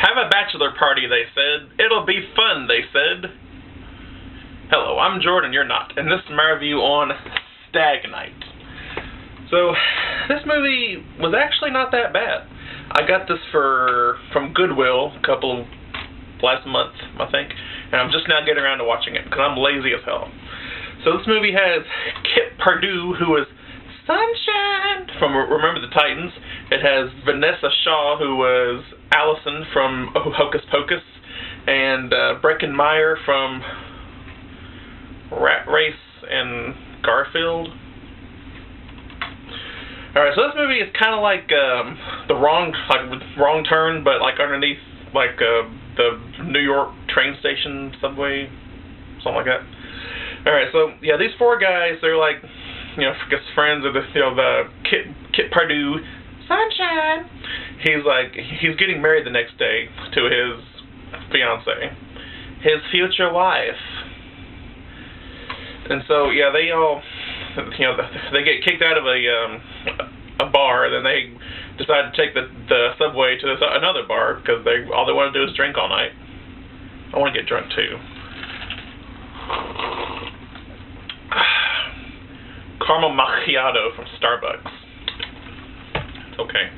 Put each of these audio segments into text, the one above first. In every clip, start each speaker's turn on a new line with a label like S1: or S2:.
S1: Have a bachelor party, they said. It'll be fun, they said. Hello, I'm Jordan, you're not, and this is my review on Stag Night. So, this movie was actually not that bad. I got this from Goodwill last month, I think, and I'm just now getting around to watching it, because I'm lazy as hell. So this movie has Kit Pardue, who is Sunshine from Remember the Titans. It has Vanessa Shaw, who was Allison from Hocus Pocus, and Breckin Meyer from Rat Race and Garfield. Alright, so this movie is kind of like the wrong turn, but like underneath like the New York train station, subway, something like that. Alright, so yeah, these four guys, they're like, you know, I guess friends of the, you know, the Kit Pardue, Sunshine. He's getting married the next day to his fiance, his future wife. And so yeah, they all, you know, they get kicked out of a bar. Then they decide to take the subway to another bar because all they want to do is drink all night. I want to get drunk too. Caramel macchiato from Starbucks. Okay.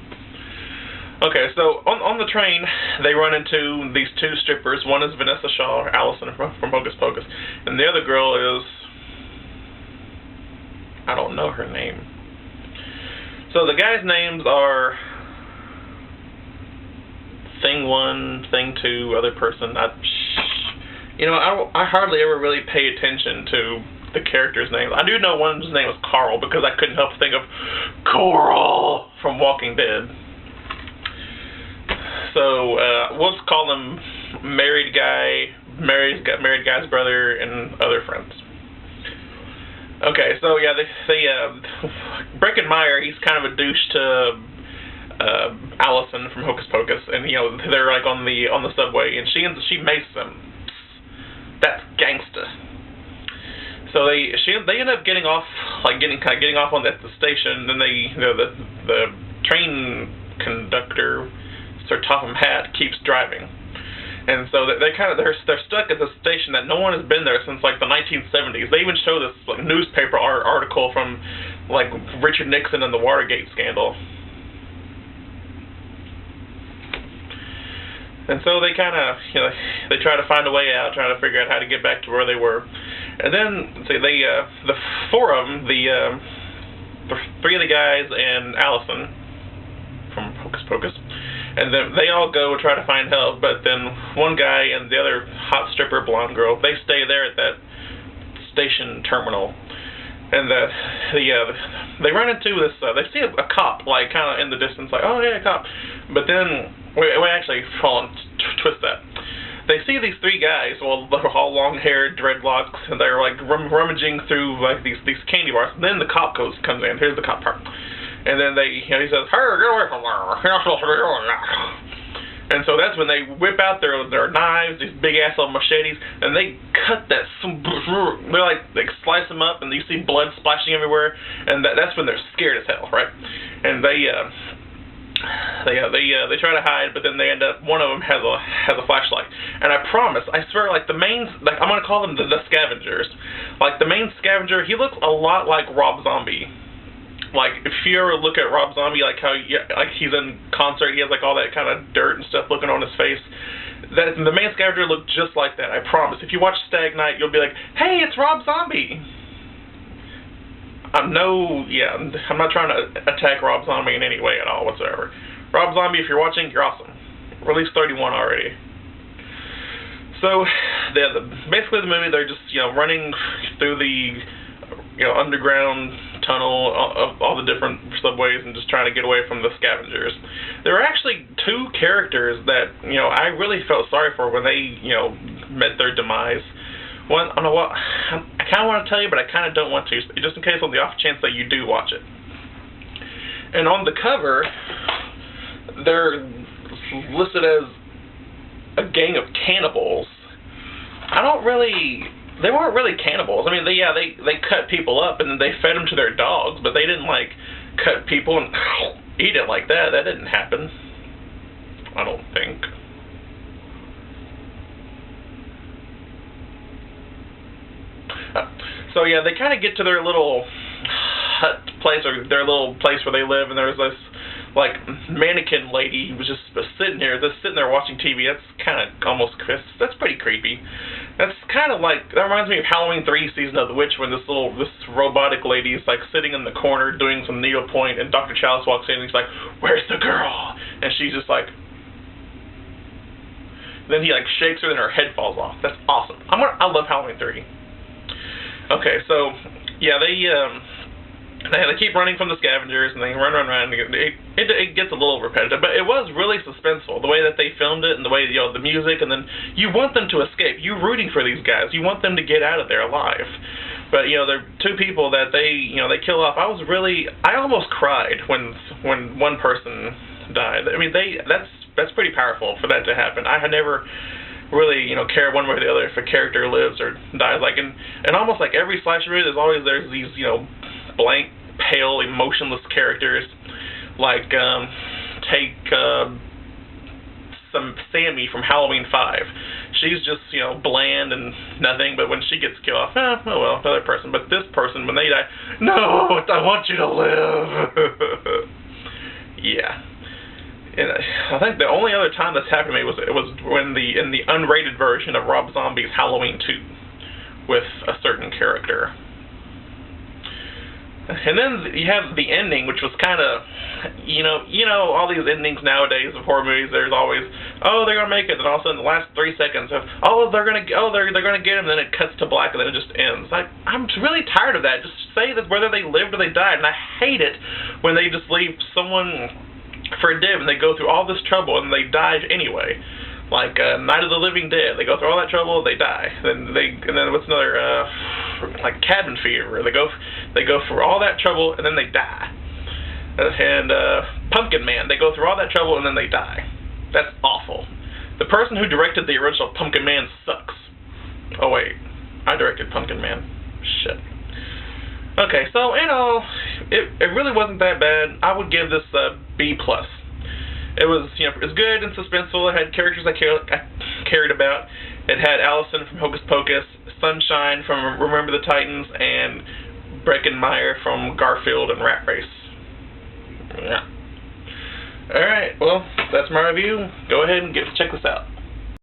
S1: Okay, so on the train, they run into these two strippers. One is Vanessa Shaw, or Allison from Hocus Pocus, and the other girl is, I don't know her name. So the guys' names are Thing 1, Thing 2, Other Person. You know, I hardly ever really pay attention to the characters' names. I do know one's name was Carl because I couldn't help to think of Coral from Walking Dead. So we'll just call them married guy's brother, and other friends. Okay, so yeah, Breckin Meyer, he's kind of a douche to Allison from Hocus Pocus, and you know they're like on the subway, and she maces him. That's gangsta. So they end up getting off, like getting off on the station. Then the train conductor, Sir Topham Hatt, keeps driving, and so they're stuck at the station that no one has been there since like the 1970s. They even show this like newspaper article from like Richard Nixon and the Watergate scandal. And so they kind of, you know, they try to find a way out, trying to figure out how to get back to where they were. And then, see, the four of them, the three of the guys and Allison from Hocus Pocus, and then they all go try to find help. But then one guy and the other hot stripper blonde girl, they stay there at that station terminal. And they run into this. They see a cop, like kind of in the distance, like, oh yeah, a cop. But then we actually twist that. They see these three guys, well, they're all long-haired, dreadlocks, and they're like rummaging through like these candy bars. And then the cop comes in. Here's the cop part. And then he says, "Hey, get away from there! You're not supposed to be doing that." And so that's when they whip out their knives, these big ass old machetes, and they cut that. They slice them up, and you see blood splashing everywhere. And that's when they're scared as hell, right? And they try to hide, but then they end up. One of them has a flashlight, and I promise, I swear, like I'm gonna call them the scavengers. Like the main scavenger, he looks a lot like Rob Zombie. Like, if you ever look at Rob Zombie, like how like he's in concert, he has like all that kind of dirt and stuff looking on his face. The main scavenger looked just like that, I promise. If you watch Stag Night, you'll be like, hey, it's Rob Zombie. I'm not trying to attack Rob Zombie in any way at all whatsoever. Rob Zombie, if you're watching, you're awesome. Released 31 already. So, basically the movie, they're just, you know, running through the, you know, underground tunnel of all the different subways and just trying to get away from the scavengers. There were actually two characters that, you know, I really felt sorry for when they, you know, met their demise. One, I don't know what, I kind of want to tell you, but I kind of don't want to, just in case on the off chance that you do watch it. And on the cover, they're listed as a gang of cannibals. They weren't really cannibals. I mean, they cut people up and then they fed them to their dogs, but they didn't like cut people and eat it like that. That didn't happen, I don't think. So yeah, they kind of get to their little hut place, or their little place where they live, and there's this like mannequin lady who was just sitting there watching TV. That's kind of almost that's pretty creepy. That's kind of like, that reminds me of Halloween 3 Season of the Witch, when this robotic lady is like sitting in the corner doing some needlepoint, and Dr. Chalice walks in and he's like, "Where's the girl?" And she's just like, then he like shakes her and her head falls off. That's awesome. I love Halloween 3. Okay, so yeah, they keep running from the scavengers, and they run, and it gets a little repetitive, but it was really suspenseful, the way that they filmed it, and the way, the music, and then you want them to escape. You're rooting for these guys. You want them to get out of there alive. But, there are two people that they kill off. I almost cried when one person died. I mean, that's pretty powerful for that to happen. I had never really, care one way or the other if a character lives or dies. Like, and almost like every slasher movie, there's these, blank, pale, emotionless characters, like take some Sammy from Halloween 5. She's just, bland and nothing, but when she gets killed off, oh well, another person. But this person, when they die, no, I want you to live. Yeah. And I think the only other time that's happened to me was when in the unrated version of Rob Zombie's Halloween 2 with a certain character. And then you have the ending, which was kind of, all these endings nowadays of horror movies. There's always, they're gonna make it, and all of a sudden, the last 3 seconds of, they're gonna get him, and then it cuts to black, and then it just ends. I'm really tired of that. Just say that whether they lived or they died, and I hate it when they just leave someone for dead, and they go through all this trouble, and they died anyway. Like Night of the Living Dead, they go through all that trouble, they die. And then what's another, like Cabin Fever, they go through all that trouble and then they die. And Pumpkin Man, they go through all that trouble and then they die. That's awful. The person who directed the original Pumpkin Man sucks. Oh wait, I directed Pumpkin Man. Shit. Okay, so it really wasn't that bad. I would give this a B+. It was, it was good and suspenseful. It had characters I cared about. It had Allison from Hocus Pocus, Sunshine from Remember the Titans, and Breckenmeyer from Garfield and Rat Race. Yeah. Alright, well, that's my review. Go ahead and check this out.